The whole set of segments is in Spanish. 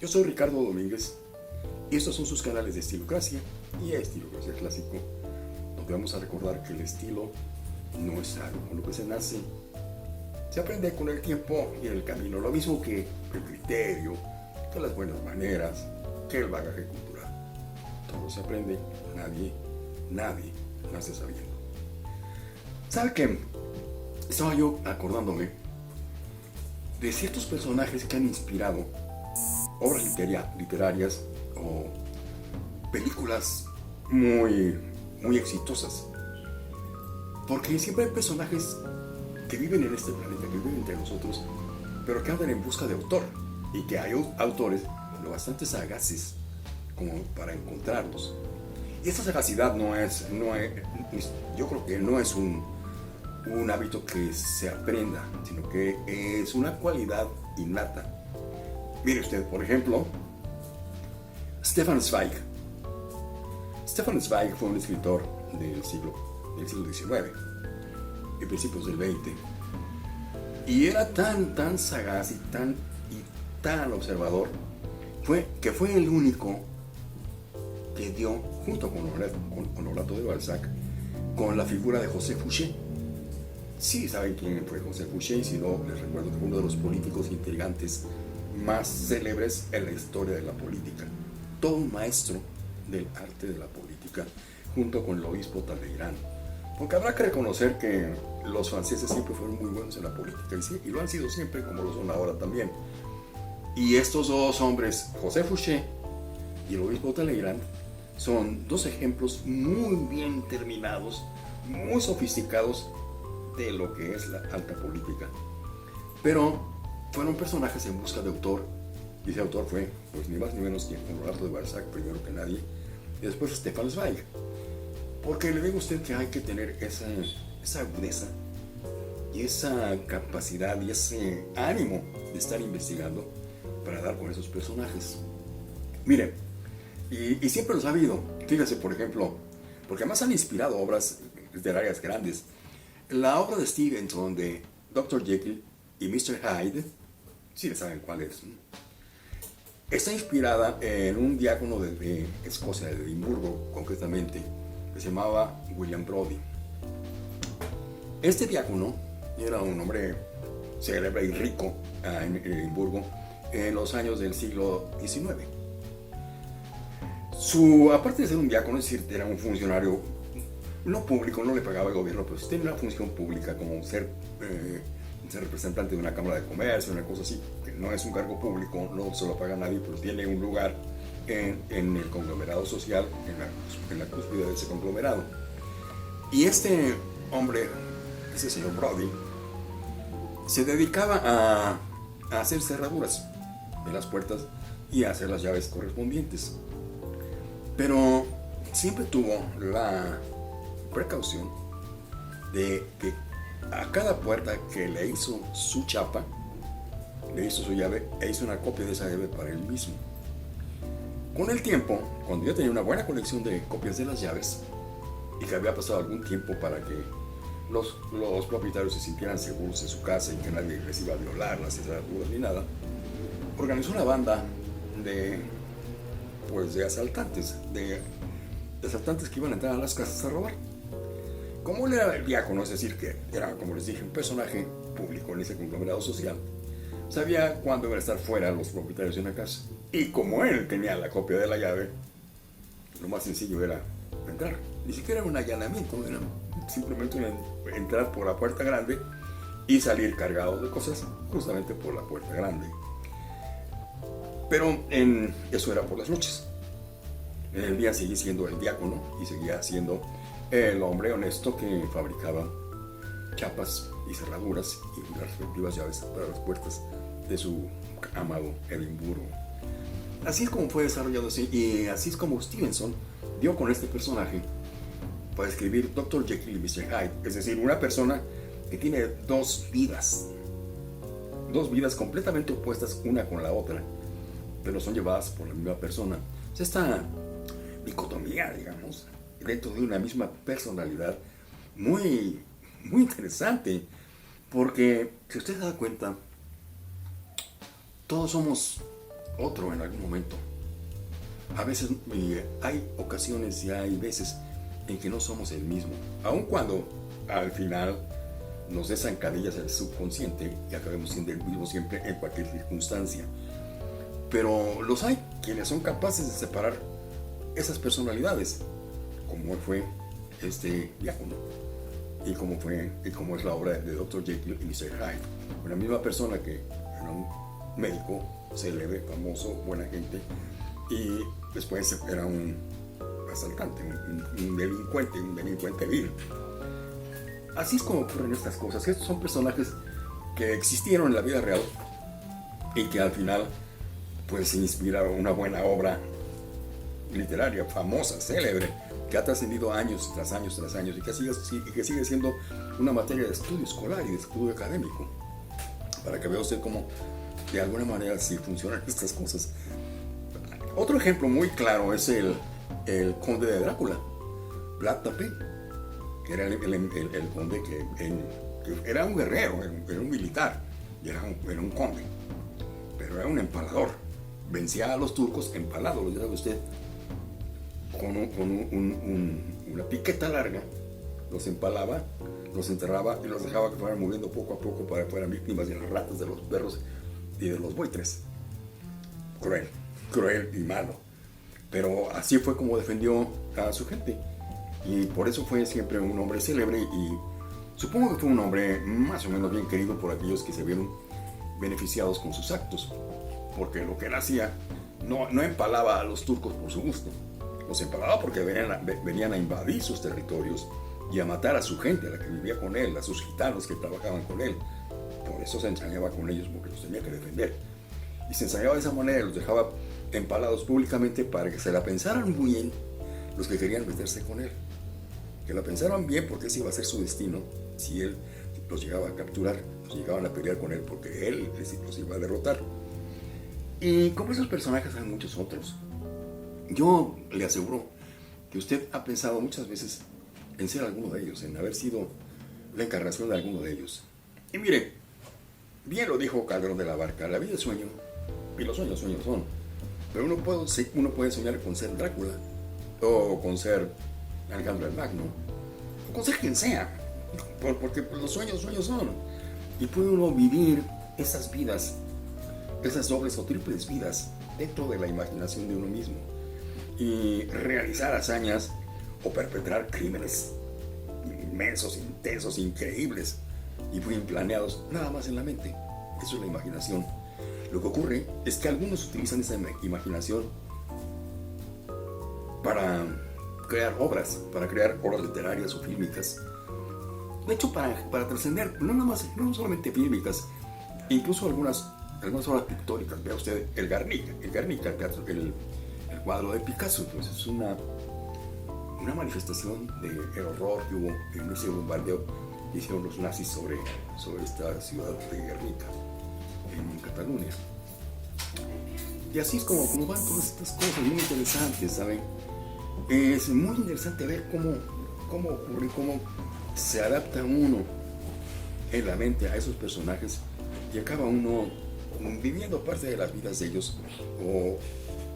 Yo soy Ricardo Domínguez y estos son sus canales de Estilocracia y Estilocracia Clásico, donde vamos a recordar que el estilo no es algo con lo que se nace, se aprende con el tiempo y en el camino, lo mismo que el criterio, que las buenas maneras, que el bagaje cultural. Todo se aprende, nadie nace sabiendo. ¿Sabe qué? Estaba yo acordándome de ciertos personajes que han inspirado obras literarias o películas muy exitosas. Porque siempre hay personajes que viven en este planeta, que viven entre nosotros, pero que andan en busca de autor. Y que hay autores lo bastante sagaces como para encontrarlos. Y esta sagacidad yo creo que no es un hábito que se aprenda, sino que es una cualidad innata. Mire usted, por ejemplo, Stefan Zweig. Stefan Zweig fue un escritor del siglo XIX, de principios del XX, y era tan sagaz y tan observador, que fue el único que dio, junto con Honorato de Balzac, con la figura de José Fouché. Sí saben quién fue José Fouché, y si no, les recuerdo que fue uno de los políticos intrigantes más célebres en la historia de la política. Todo un maestro del arte de la política, junto con el obispo Talleyrand. Porque habrá que reconocer que los franceses siempre fueron muy buenos en la política, y lo han sido siempre, como lo son ahora también. Y estos dos hombres, José Fouché y el obispo Talleyrand, son dos ejemplos muy bien terminados, muy sofisticados de lo que es la alta política. Pero fueron personajes en busca de autor, y ese autor fue, pues ni más ni menos que Honorato de Balzac, primero que nadie, y después Stefan Zweig. Porque le digo a usted que hay que tener esa agudeza y esa capacidad y ese ánimo de estar investigando para dar con esos personajes. Mire, y siempre los ha habido. Fíjese, por ejemplo, porque además han inspirado obras literarias grandes. La obra de Stevenson de Dr. Jekyll y Mr. Hyde, sí saben cuál es, ¿no? Está inspirada en un diácono de Escocia, de Edimburgo concretamente, que se llamaba William Brodie. Este diácono era un hombre célebre y rico en Edimburgo en los años del siglo XIX. Aparte de ser un diácono, es decir, era un funcionario no público, no le pagaba el gobierno, pero sí tenía una función pública, como ser representante de una cámara de comercio, una cosa así, que no es un cargo público, no se lo paga nadie, pero tiene un lugar en el conglomerado social, en la cúspide de ese conglomerado. Y este hombre, ese señor Brodie, se dedicaba a hacer cerraduras de las puertas y a hacer las llaves correspondientes. Pero siempre tuvo la precaución de que a cada puerta que le hizo su chapa, le hizo su llave e hizo una copia de esa llave para él mismo. Con el tiempo, cuando ya tenía una buena colección de copias de las llaves y que había pasado algún tiempo para que los propietarios se sintieran seguros en su casa y que nadie les iba a violar las cerraduras ni nada, organizó una banda de asaltantes, de asaltantes que iban a entrar a las casas a robar. Como él era el diácono, es decir, que era, como les dije, un personaje público en ese conglomerado social, sabía cuándo iban a estar fuera los propietarios de una casa. Y como él tenía la copia de la llave, lo más sencillo era entrar. Ni siquiera era un allanamiento, era simplemente entrar por la puerta grande y salir cargados de cosas justamente por la puerta grande. Pero eso era por las noches. En el día seguía siendo el diácono y seguía siendo el hombre honesto que fabricaba chapas y cerraduras y las respectivas llaves para las puertas de su amado Edimburgo. Así es como fue desarrollado así, y así es como Stevenson dio con este personaje para escribir Dr. Jekyll y Mr. Hyde, es decir, una persona que tiene dos vidas completamente opuestas una con la otra, pero son llevadas por la misma persona. Esta dicotomía, digamos, dentro de una misma personalidad, muy interesante, porque si usted se da cuenta, todos somos otro en algún momento. A veces hay ocasiones y hay veces en que no somos el mismo, aun cuando al final nos des zancadillas el subconsciente y acabemos siendo el mismo siempre en cualquier circunstancia. Pero los hay quienes son capaces de separar esas personalidades, como fue este diácono y como es la obra de Dr. Jekyll y Mr. Hyde, una misma persona que era un médico célebre, famoso, buena gente, y después era un asaltante, un delincuente vil. Así es como ocurren estas cosas. Estos son personajes que existieron en la vida real y que al final pues se inspiraron una buena obra literaria, famosa, célebre, que ha trascendido años tras años tras años y que sigue siendo una materia de estudio escolar y de estudio académico, para que vea usted cómo de alguna manera sí funcionan estas cosas. Otro ejemplo muy claro es el conde de Drácula, Vlad Tepes, que era el conde que era un guerrero, era un militar, y era un conde, pero era un empalador. Vencía a los turcos empalados, lo sabe usted, con una piqueta larga, los empalaba, los enterraba y los dejaba que fueran moviendo poco a poco para que fueran víctimas de las ratas, de los perros y de los buitres. Cruel y malo. Pero así fue como defendió a su gente. Y por eso fue siempre un hombre célebre, y supongo que fue un hombre más o menos bien querido por aquellos que se vieron beneficiados con sus actos. Porque lo que él hacía no empalaba a los turcos por su gusto. Los empalaba porque venían a invadir sus territorios y a matar a su gente, a la que vivía con él, a sus gitanos que trabajaban con él. Por eso se ensañaba con ellos, porque los tenía que defender. Y se ensañaba de esa manera, los dejaba empalados públicamente para que se la pensaran muy bien los que querían meterse con él. Que la pensaran bien, porque ese iba a ser su destino si él los llegaba a capturar, los llegaban a pelear con él, porque él los iba a derrotar. Y como esos personajes hay muchos otros. Yo le aseguro que usted ha pensado muchas veces en ser alguno de ellos, en haber sido la encarnación de alguno de ellos. Y mire, bien lo dijo Calderón de la Barca, la vida es sueño, y los sueños son. Pero uno puede soñar con ser Drácula, o con ser Alejandro el Magno, o con ser quien sea, porque los sueños son. Y puede uno vivir esas vidas, esas dobles o triples vidas dentro de la imaginación de uno mismo, y realizar hazañas o perpetrar crímenes inmensos, intensos, increíbles y bien planeados, nada más en la mente. Eso es la imaginación. Lo que ocurre es que algunos utilizan esa imaginación para crear obras literarias o fílmicas. De hecho, para trascender, no solamente fílmicas, incluso algunas obras pictóricas. Vea usted el Guernica, el cuadro de Picasso. Pues es una manifestación del horror que hubo en ese bombardeo que hicieron los nazis sobre esta ciudad de Guernica, en Cataluña. Y así es como van todas estas cosas muy interesantes, ¿saben? Es muy interesante ver cómo ocurre, cómo se adapta uno en la mente a esos personajes y acaba uno viviendo parte de las vidas de ellos o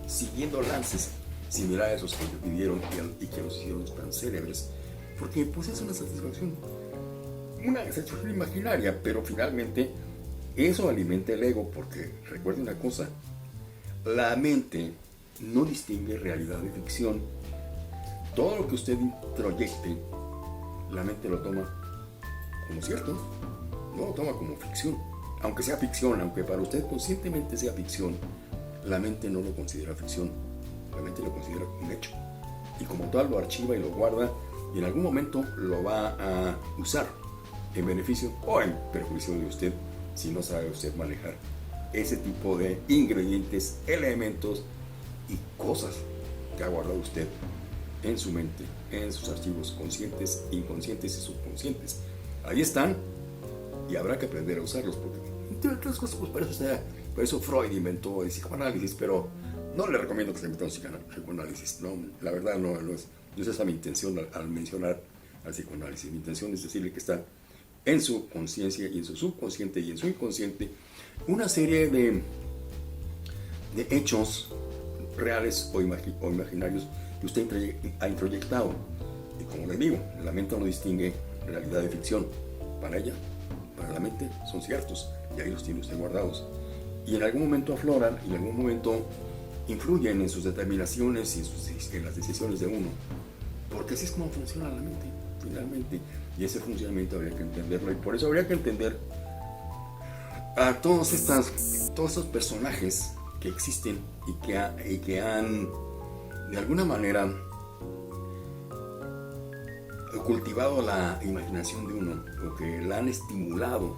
siguiendo lances similares a esos que ellos vivieron y que los hicieron tan célebres, porque pues es una satisfacción imaginaria, pero finalmente eso alimenta el ego, porque recuerde una cosa, la mente no distingue realidad de ficción. Todo lo que usted introyecte, la mente lo toma como cierto, no lo toma como ficción. Aunque sea ficción, aunque para usted conscientemente sea ficción, la mente no lo considera ficción, la mente lo considera un hecho. Y como tal lo archiva y lo guarda, y en algún momento lo va a usar en beneficio o en perjuicio de usted, si no sabe usted manejar ese tipo de ingredientes, elementos y cosas que ha guardado usted en su mente, en sus archivos conscientes, inconscientes y subconscientes. Ahí están y habrá que aprender a usarlos, porque entre otras cosas, pues por eso Freud inventó el psicoanálisis, pero no le recomiendo que se invente un psicoanálisis, no, la verdad no es esa mi intención al mencionar al psicoanálisis. Mi intención es decirle que está en su conciencia y en su subconsciente y en su inconsciente una serie de de hechos reales o imaginarios que usted ha introyectado. Y como les digo, la mente no distingue realidad de ficción. Para ella, para la mente, son ciertos y ahí los tiene usted guardados. Y en algún momento afloran y en algún momento influyen en sus determinaciones y en las decisiones de uno. Porque así es como funciona la mente, finalmente. Y ese funcionamiento habría que entenderlo. Y por eso habría que entender a todos estos personajes que existen y que han, de alguna manera, cultivado la imaginación de uno, o que la han estimulado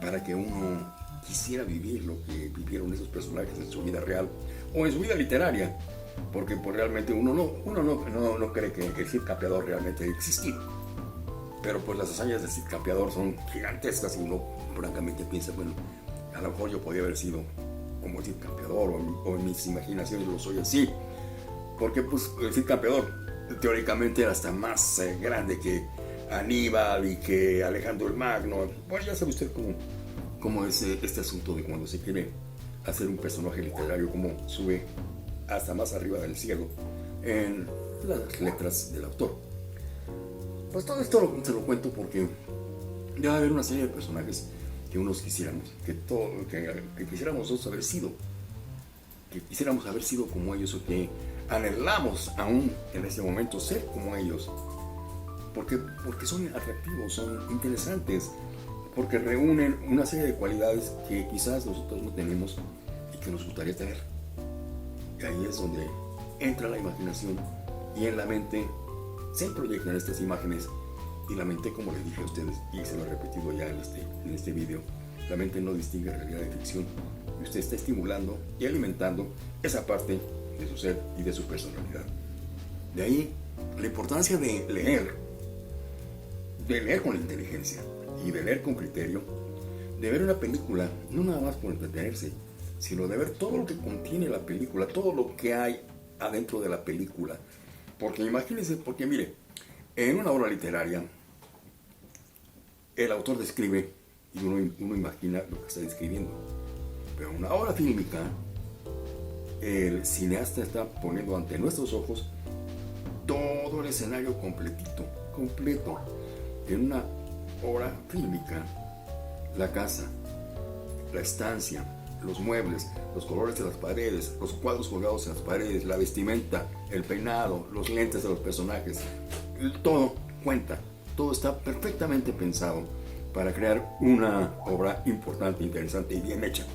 para que uno quisiera vivir lo que vivieron esos personajes en su vida real o en su vida literaria, porque pues, realmente uno no cree que el Cid Campeador realmente haya existido, pero pues las hazañas del Cid Campeador son gigantescas y uno francamente piensa, bueno, a lo mejor yo podía haber sido como el Cid Campeador o en mis imaginaciones lo soy así, porque pues el Cid Campeador teóricamente era hasta más grande que Aníbal y que Alejandro el Magno. Bueno, ya sabe usted cómo es este asunto de cuando se quiere hacer un personaje literario, cómo sube hasta más arriba del cielo en las letras del autor. Pues todo esto se lo cuento porque debe haber una serie de personajes que unos quisiéramos, que quisiéramos nosotros haber sido, que quisiéramos haber sido como ellos o que anhelamos aún en ese momento ser como ellos, porque son atractivos, son interesantes, porque reúnen una serie de cualidades que quizás nosotros no tenemos y que nos gustaría tener. Y ahí es donde entra la imaginación y en la mente se proyectan estas imágenes y la mente, como les dije a ustedes y se lo he repetido ya en este video, la mente no distingue realidad de ficción y usted está estimulando y alimentando esa parte de su ser y de su personalidad. De ahí la importancia de leer con inteligencia y de leer con criterio, de ver una película, no nada más por entretenerse, sino de ver todo lo que contiene la película, todo lo que hay adentro de la película. Porque imagínense, porque mire, en una obra literaria, el autor describe y uno imagina lo que está describiendo. Pero en una obra fílmica, el cineasta está poniendo ante nuestros ojos todo el escenario completo. En una obra fílmica, la casa, la estancia, los muebles, los colores de las paredes, los cuadros colgados en las paredes, la vestimenta, el peinado, los lentes de los personajes, todo cuenta, todo está perfectamente pensado para crear una obra importante, interesante y bien hecha,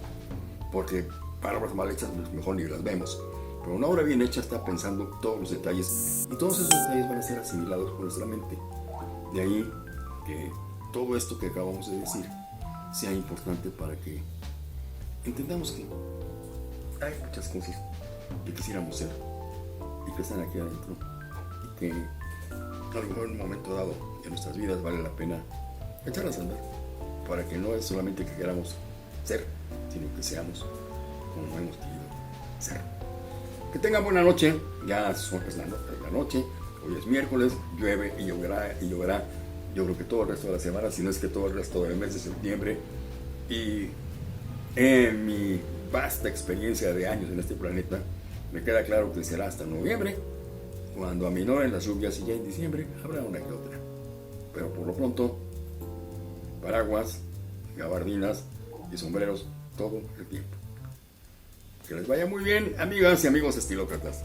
porque palabras mal hechas mejor ni las vemos, pero una obra bien hecha está pensando todos los detalles y todos esos detalles van a ser asimilados por nuestra mente. De ahí que todo esto que acabamos de decir sea importante para que entendamos que hay muchas cosas que quisiéramos ser y que están aquí adentro y que a lo mejor en un momento dado en nuestras vidas vale la pena echarlas a andar para que no es solamente que queramos ser, sino que seamos como hemos querido ser. Que tengan buena noche, ya es la noche, hoy es miércoles, llueve y lloverá, yo creo que todo el resto de la semana, si no es que todo el resto del mes de septiembre. Y en mi vasta experiencia de años en este planeta, me queda claro que será hasta noviembre, cuando aminoren las lluvias, y ya en diciembre habrá una que otra. Pero por lo pronto, paraguas, gabardinas y sombreros todo el tiempo. Que les vaya muy bien, amigas y amigos estilócratas.